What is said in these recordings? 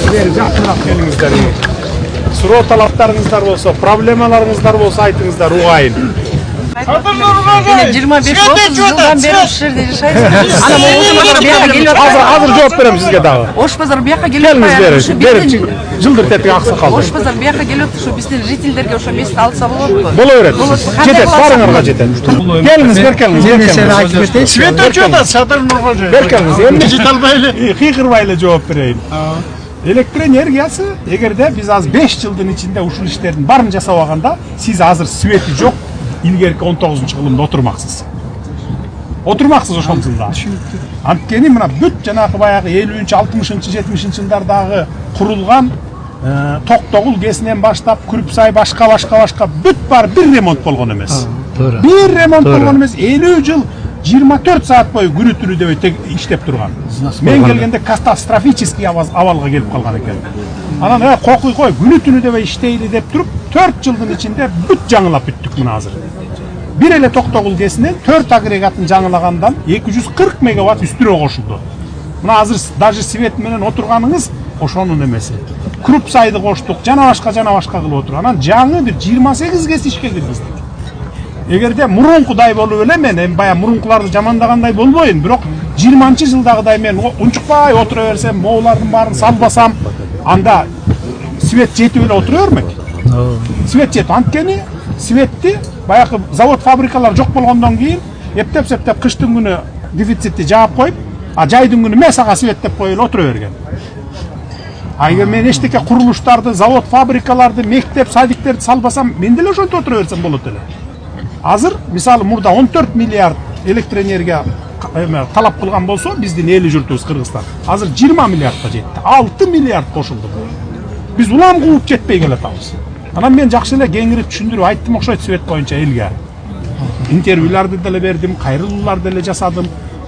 Beri жақынырақ келіңіздер. Сұрау талаптарыңыздар болса, проблемаларыңыздар болса айтыңыздар, уғайын. 25-30 жылдан бері осы жерде жашаймыз. Азыр жооп берем сизге дагы. Ош базар бияққа келіп Келіңіз жылдыр тепе ақсақал. Ош базар бияққа келіп ошо биздин жителдерге ошо место алса болот го. Боло берет. Жетет, барыңарга жетет. Келіңіз. Свет өчүп атат, Садыр Нуркожоев. Бер келіңіз. Эмне Жете албайлы. Кыйкырбай эле жооп берейин. Электр энергиясы, эгерде биз азыр 5 жылдын ичинде ушул иштердин баарын жасап алганда, сиз азыр свети жок, илгерки 19-жылымда отурмаксыз. Отурмаксыз ошол жылда. Анткени мына бүт жанагы баягы 50-60-70 жылдардагы курулган Токтогул кесинен баштап Күрүпсай башка бүт бар бир ремонт болгон эмес. Бир ремонт болгон эмес, 50 жыл 24 саат бою күнү түнү дебей иштеп турган. Мен келгенде катастрофический абалга келип калган экен. Анан кокуй кой күнү түнү дебей иштейли деп туруп 4 жылдын ичинде бүт жаңылап бүттүк мына азыр. Бир эле Токтогул кесинен 4 агрегатын жаңылагандан 240 мегаватт үстүрө кошулду. Мына азыр даже свет менен отурганыңыз ошонун эмеси. Күрүпсайды коштук, жана башка кылып отур. Анан жаңы бир 28 кес ишке киргиздик. Эгерде мурункудай болуп эле мен эми бая мурункуларды жамандагандай болбойм, бирок 20-жылдагыдай мен унчукпай отура берсем, моулардын баарын салбасам, анда свет жетип эле отура бермек. Свет жетип, анткени светти баягы завод фабрикалар жок болгондон кийин эптеп кыштын күнү дефицитти жаап коюп, а жайдын күнү эмес ага свет деп коюп эле отура берген. А эгер мен эчтеке курулуштарды, завод фабрикаларды, мектеп, садиктерди салбасам, мен деле ошентип отура берсем болот эле. Азыр мисалы мурда 14 миллиард электр энергия талап кылган болсо, биздин эли журтубуз Кыргызстан азыр 20 миллиардга жетти. 6 миллиард кошулду. Биз улам кууп жетпей келатабыз. Анан мен жакшы эле кеңирип түшүндүрүп айттым окшойт свет боюнча элге. Интервьюларды деле бердим, кайрылууларды деле жасадым.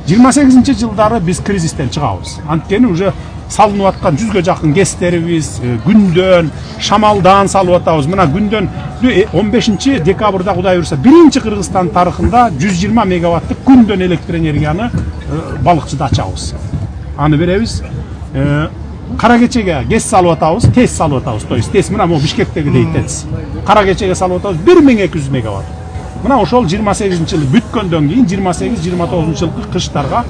28-жылдары биз кризистен чыгабыз. Анткени уже салынып аткан 100ге жакын кестерибиз күндөн, шамалдан салып атабыз. Мына күндөн 15 декабрда Кудай буйрса биринчи Кыргызстан тарыхында 120 мегаватттык күндөн электр энергияны балыкчыда ачабыз. Аны беребиз. Кара кечеге гез салып атабыз, тез салып атабыз. То есть тез мына могу Бишкектеги дейтебиз. Кара кечеге салып атабыз 1200 мегаватт. Мына ошол 28-жылы бүткөндөн кийин 28-29-жылкы кыштарга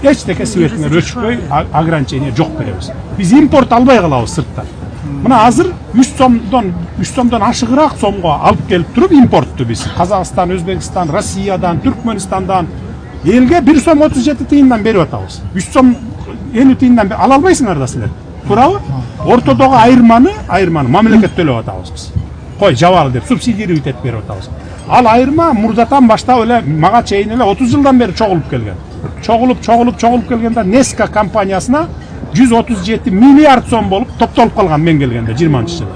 эчтеке светиңер өчпөй ограничение жок беребиз. Биз импорт албай калабыз сырттан. Мына азыр 3 сомдон ашыгыраак сомго алып келип туруп импортту биз. Казакстан, Өзбекстан, Россиядан, Түркмөнстандан элге 1 сом 37 тыйындан берип атабыз. 3 сом 50 тыйындан ала албайсыңар да силер. Туурабы? Ортодогу айырманы мамлекет төлөп атабыз биз. Кой жабалы деп субсидируй этип берип атабыз. Ал айырма мурдатан баштап эле мага чейин эле 30 жылдан бери чогулуп келген. Чогулуп келгенде Неска компаниясына 137 миллиард сом болуп топтолуп калган мен келгенде 20-жылда.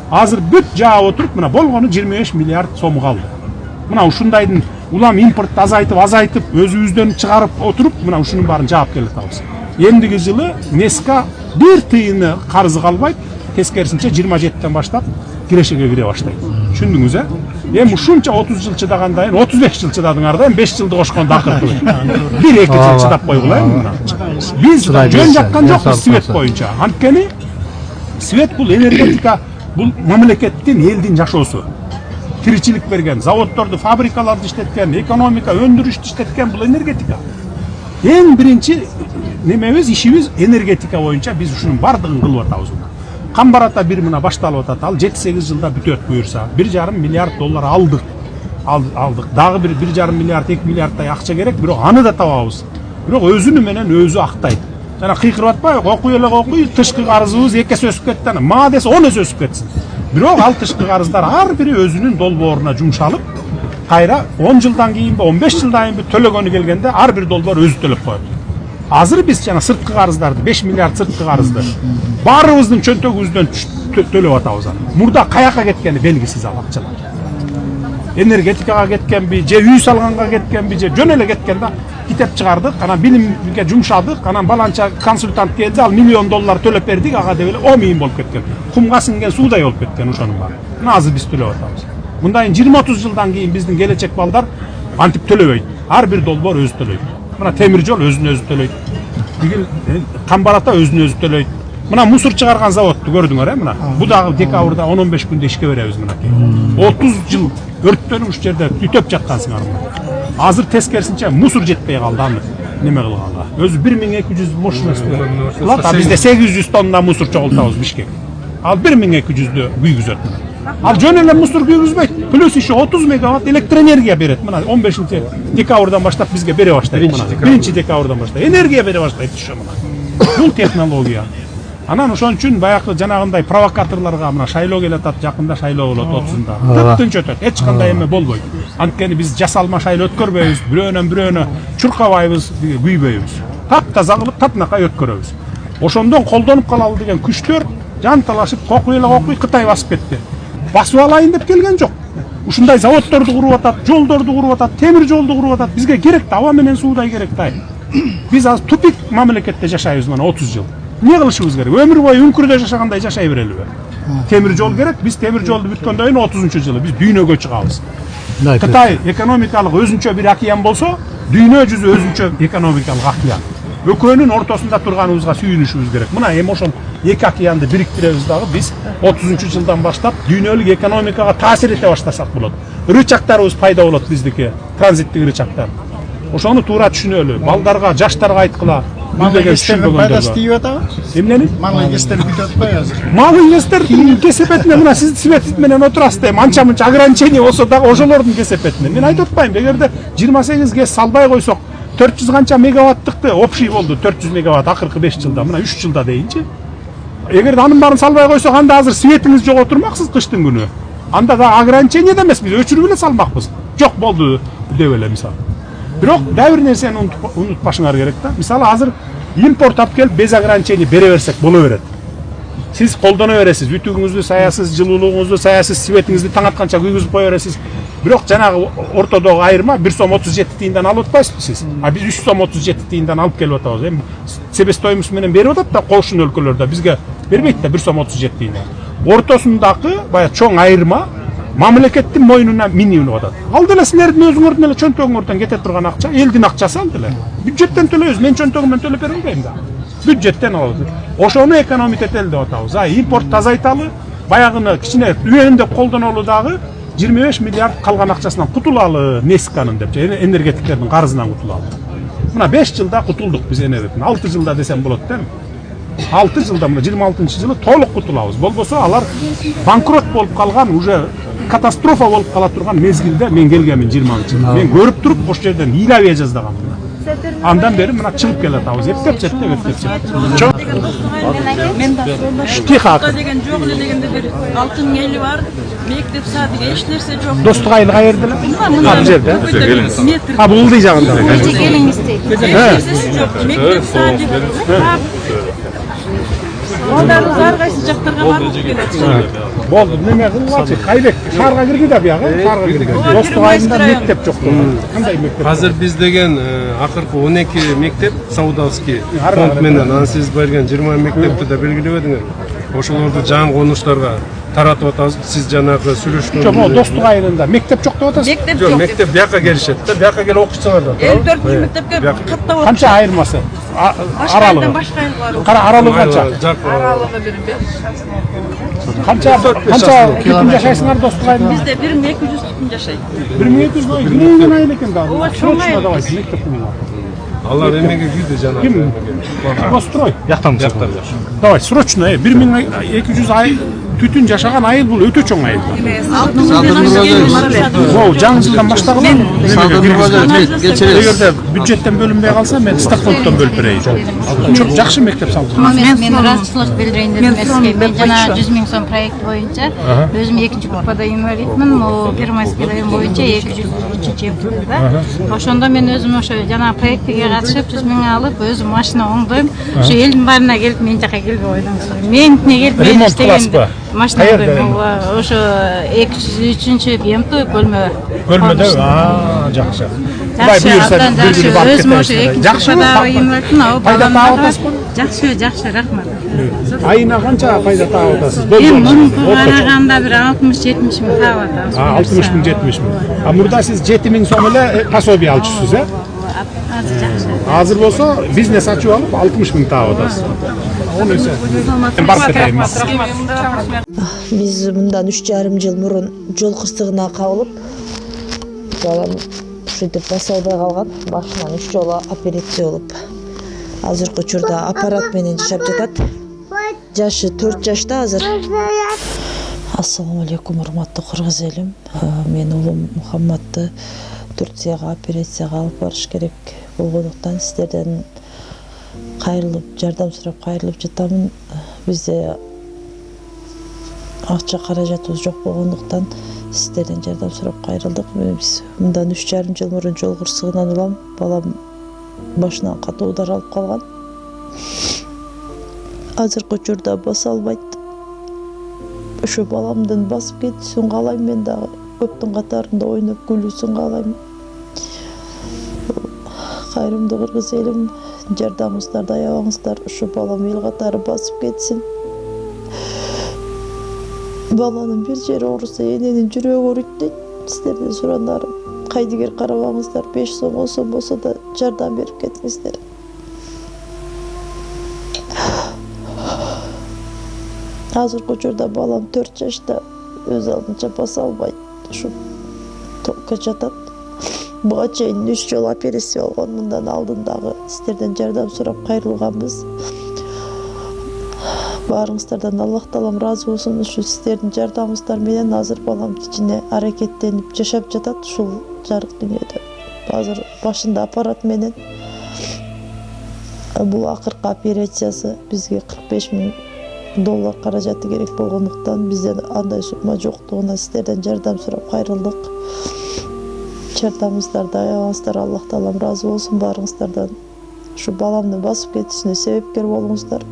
Азыр бүт жаап отуруп мына болгону 25 миллиард сом калды. Мына ушундайдын улам импортты азайтып, өзүбүздөн чыгарып отуруп, мына ушунун баарын жаап келатабыз. Эмдиги жылы Неска 1 тыйыны карызы калбайт, тескерисинче 27ден баштап кирешеге кире баштайт. Түшүндүңүз, Эми ушунча 30 жыл чыдагандан кийин 35 жыл чыдадыңар да, 5 жылды кошкондо акыркы. 1-2 жыл чыдап койгула. Биз жөн жаккан жокпуз свет боюнча. Анткени свет бул энергетика, бул мамлекеттин, элдин жашоосу. Тиричилик берген, заводдорду, фабрикаларды иштеткен, экономика, өндүрүштү иштеткен бул энергетика. Эң биринчи немебиз, ишибиз энергетика боюнча биз ушунун бардыгын кылып атабыз. Камбарата бир мына башталып атат. Ал 7-8 жылда бүтөт буюрса. 1,5 миллиард доллар алдык. Дагы бир 1,5 миллиард, 2 миллиардтай акча керек, бирок аны да табабыз. Бирок өзүнү менен өзү актайт. Жана кыйкырып атпайбы? Окуй, тышкы карызыбыз 2 эсе өсүп кетти. Ма десе 10 эсе өсүп кетсин. Бирок ал тышкы карыздар ар бири өзүнүн долбооруна жумшалып, кайра 10 жылдан кийинби, 15 жылдан кийинби төлөгөнү келгенде ар бир долбоор өзү төлөп коет. Азыр биз жана сырткы карыздарды, 5 миллиард сырткы карызды баарыбыздын чөнтөгүбүздөн төлөп атабыз. Мурда каяка кеткени белгисиз ал акчалар. Энергетикага кеткенби, же үй салганга кеткенби, же жөн эле кеткен да китеп чыгардык, анан билимге жумшадык, анан баланча консультант келди, ал $1 миллион төлөп бердик, ага деп эле 10 миң болуп кеткен. Кумга сиңген суудай болуп кеткен ошонун баары. Мына азыр биз төлөп атабыз. Мындайын 20-30 жылдан кийин биздин келечек балдар антип төлөбөйт. Ар бир долбоор өзү төлөйт. Мына темир жол өзүн өзү төлөйт. Камбарата өзүн өзү төлөйт. Mına musur çıkargan zavodtu gördüңөр mına. Bu dagы dekabрда 10-15 күндө ишке беребиz мына. 30 жыл өрттөнүп уш жерде түтөп жаткансыңар. Азыр тескерисинче мусор жетпей калды аны неме кылганга. Өзү 1200 машина кылат, а бизде 800 тонна мусор чогултабыз Бишкек. Ал 1200'дü күйгүзөт. Ал жөн эле мусор күйгүзбөйт. Плюс еще 30 мегаватт электроэнергия берет. Мына 15 декабрдан баштап бизге бере баштайт. Мына 1 декабрдан баштап энергия бере баштайт ушу мына. Бул технология. Анан ошон үчүн баягы жанагындай провокаторлорго мына шайлоо келатат, жакында шайлоо болот 30-да. Тынч өтөт, эч кандай эме болбойт. Анткени биз жасалма шайлоо өткөрбөйбүз, бирөөнөн чуркабайбыз, күйбөйбүз. Таптаза кылып татынакай өткөрөбүз. Ошондон колдонуп калалы деген күчтөр жанталашып, кокуй Кытай басып кетти. Басып алайын деп келген жок. Ушундай заводдорду куруп атат, жолдорду куруп атат, темир жолду куруп атат. Бизге керек да, аба менен суудай керек да. Биз азыр тупик мамлекетте жашайбыз мына 30 жыл. Не кылышыбыз керек? Өмүр бою үңкүрдө жашагандай жашай берелиби? Темир жол керек. Биз темир жолду бүткөндөн кийин 30-жылы биз дүйнөгө чыгабыз. Кытай экономикалык өзүнчө бир океан болсо, дүйнө жүзү өзүнчө экономикалык океан. Экөөнүн ортосунда турганыбызга сүйүнүшүбүз керек. Мына эми ошол эки океанды бириктиребиз дагы биз 30-жылдан баштап дүйнөлүк экономикага таасир эте баштасак болот. Рычактарыбыз пайда болот биздики, транзиттик рычактар. Ошону туура түшүнөлү. Балдарга, жаштарга айткыла. Маңгестердің пайдасы тиіп атабы? Эмнени? Маңгестер бүйтіп атпай азыр. Маңгестер кесепетине мына сиз свет менен отурасыз дейм. Анча-мынча ограничение болсо дагы ошолордун кесепетине. Мен айтып атпайм, эгерде 28 ГЭС салбай койсок, 400 канча мегаваттыкты общий болду, 400 мегаватт акыркы 5 жылда, мына 3 жылда дейинчи. Эгерде анын баарын салбай койсок, анда азыр светиңиз жок отурмаксыз кыштын күнү. Анда да ограничение да эмес, биз өчүрүп эле салмакпыз. Жок болду деп эле мисалы. Бирок дагы бир нерсени унутпашыңар керек да. Мисалы азыр импорт алып келип без ограничений бере берсек боло берет. Сиз колдоно бересиз, үтүгүңүздү саясыз, жылуулугуңузду саясыз, светиңизди таң атканча күйгүзүп кое бересиз. Бирок жанагы ортодогу айырма 1 сом 37 тиынден алып атпайсызбы сиз? А биз 3 сом 37 тиынден алып келип атабыз. Эми себестоимость менен берип атат да кошун өлкөлөрдө, бизге бербейт да 1 сом 37 тиынден. Ортосундагы баягы чоң айырма мамлекеттин мойнуна миниюнуп атат. Ал деле силердин өзүңөрдүн эле чөнтөгүңөрдөн кете турган акча, элдин акчасы ал деле. Бюджеттен төлөйбүз, мен чөнтөгүмөн төлөп бере албайм да. Бюджеттен алабыз. Ошону экономить этели деп атабыз. Импорт тазайталы, баягыны кичине үйөндө колдонолу дагы 25 миллиард калган акчасынан кутулалы Несканын деп, энергетиктердин карызынан кутулалы. Мына 5 жылда кутулдук биз энергетикten. 6 жылда десем болот да. 6 жылда мына 26-жылы толук кутулабыз. Болбосо алар банкрот болуп калган, уже катастрофа болуп кала турган мезгилде мен келгенмин 20-жылы. Мен көрүп туруп ош жерден илавия жаздагам. Андан бери мына чыгып келатабыз. Эптеп жетти. Мен да Тихо. деген жок эле дегенде бир алтын эли бар. Мектеп садыга эч нерсе жок. Достук айыл каерде эле? Ал жерде. Метр. А бул ылдый жагында. Мектеп садык. Балдарыбыз ар кайсы жактарга барып келет. Болду, неме кылгачы? Кайбек шаарга кирди да бияга, шаарга кирди. Достук айылында мектеп жок. Кандай мектеп? Азыр биз деген акыркы 12 мектеп Саудовский фонд менен анан сиз берген 20 мектепти да белгилеп едиңер. Ошолорду жаңы конуштарга таратып атабыз. Сиз жанагы сүйлөшкөн. Жок, достук айылында мектеп жок деп атасыз. Мектеп Жок, жок. мектеп бияка келишет да, бияка келип окушсаңар да. 54 мектепке каттап Канча айырмасы? Аралыгы. Башка айыл бар. Кара аралыгы канча? Аралыгы бир 5. Канча бүтүн жашайсыңар достук айылында? Бизде 1200 түтүн жашайт. 1200 ой, кийинген айыл экен да. Ооба, чоң айыл. Давайте мектептин. Алар эмеге күйдү жанагы. Ким? Построй. Жактан. Давай, срочно 1200 айыл түтүн жашаган айыл бул өтө чоң айыл. Воу, жаңы жылдан баштагыла. Эгерде бюджеттен бөлүнбөй калса, мен стаффонддон бөлүп берейин. Чоң жакшы мектеп салдым. Мен ыраазычылык билдирейин деп эмеске. Мен жана 100 миң сом проект боюнча өзүм 2-нчи группада инвалидмин. Могу Первомайский район боюнча 203-чү эптиде да. Ошондо мен өзүм ошо жана проектиге катышып 100 миң алып, өзүм машина оңдойм. Ошо элдин баарына келип мен жака келбей койдум. Меникине келип мен иштегенде машина оңдойм. Ошо 203-чү БМТ бөлмө. Бөлмөдө, жакшы. Жакшы, абдан жакшы. Өзүм ошо 2-нчи группада инвалидмин. Пайда таап атасызбы? Жакшы, рахмат. Айына канча пайда таап атасыз? Эми мурунку караганда бир 60-70 миң таап атабыз. 60 миң 70 миң. А мурда сиз 7 миң сом эле пособие алчусуз, Азыр жакшы. Азыр болсо бизнес ачып алып 60 миң таап атасыз. Барып кетейин. Биз мындан 3,5 жыл мурун жол кырсыгына кабылып, балам ушинтип баса албай калган. Башынан 3 жолу операция болуп, азыркы учурда аппарат менен жашап жатат. Жашы 4 жашта азыр. Ассаламу алейкум, урматтуу кыргыз элим. Мен улум Мухаммадты Турцияга операцияга алып барыш керек болгондуктан сиздерден кайрылып, жардам сурап кайрылып жатамын. Бизде акча каражатыбыз жок болгондуктан сиздерден жардам сурап кайрылдык. Биз мындан 3,5 жыл мурун жол кырсыгынан улам. Балам башынан катуу удар алып калган. Азыркы учурда баса албайт. Ушу баламдын басып кетүүсүн каалайм, мен дагы көптүн катарында ойноп күлүүсүн каалайм. Кайрымдуу кыргыз элим, жардамыңыздарды аябаңыздар. Ушу балам эл катары басып кетсин. Баланын бир жери ооруса, эненин жүрөгү ооруйт дейт. Сиздерден суранарым, кайдыгер карабаңыздар, 5 сом 10 сом болсо да жардам берип кетиңиздер. Азыркы учурда балам 4 жашта, өз алдынча баса албайт. Ушу токко жатат. Буга чейин 3 жолу операция болгон. Мындан алдын дагы сиздерден жардам сурап кайрылганбыз. Баарыңыздардан Аллах таалам ыраазы болсун. Ушу сиздердин жардамыңыздар менен азыр балам кичине аракеттенип жашап жатат ушул жарык дүйнөдө. Азыр башында аппарат менен. Бул акыркы операциясы бизге $45,000 каражаты керек болгондуктан бизден андай сумма жоктугуна сиздерден жардам сурап кайрылдык. Жардамыңыздарды аябаңыздар, Аллах таалам ыраазы болсун баарыңыздардан. Ушу баламдын басып кетүүсүнө себепкер болуңуздар.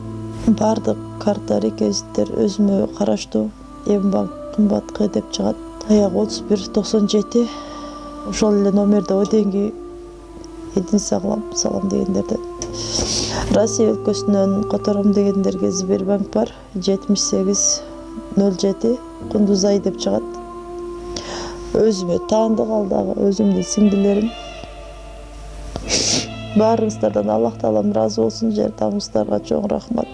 Бардык карта реквизиттер өзүмө караштуу. Эмбанк кымбат деп чыгат. Аяк 3197. Ошол эле номерде оденги Эдин салам дегендерден. Россия өлкөсүнөн котором дегендерге Сбербанк бар. 7807 Кундузай деп чыгат. Өзүмө таандык ал дагы өзүмдүн сиңдилерим. Баарыңыздардан Аллах таалам ыраазы болсун, жардамыңыздарга чоң рахмат.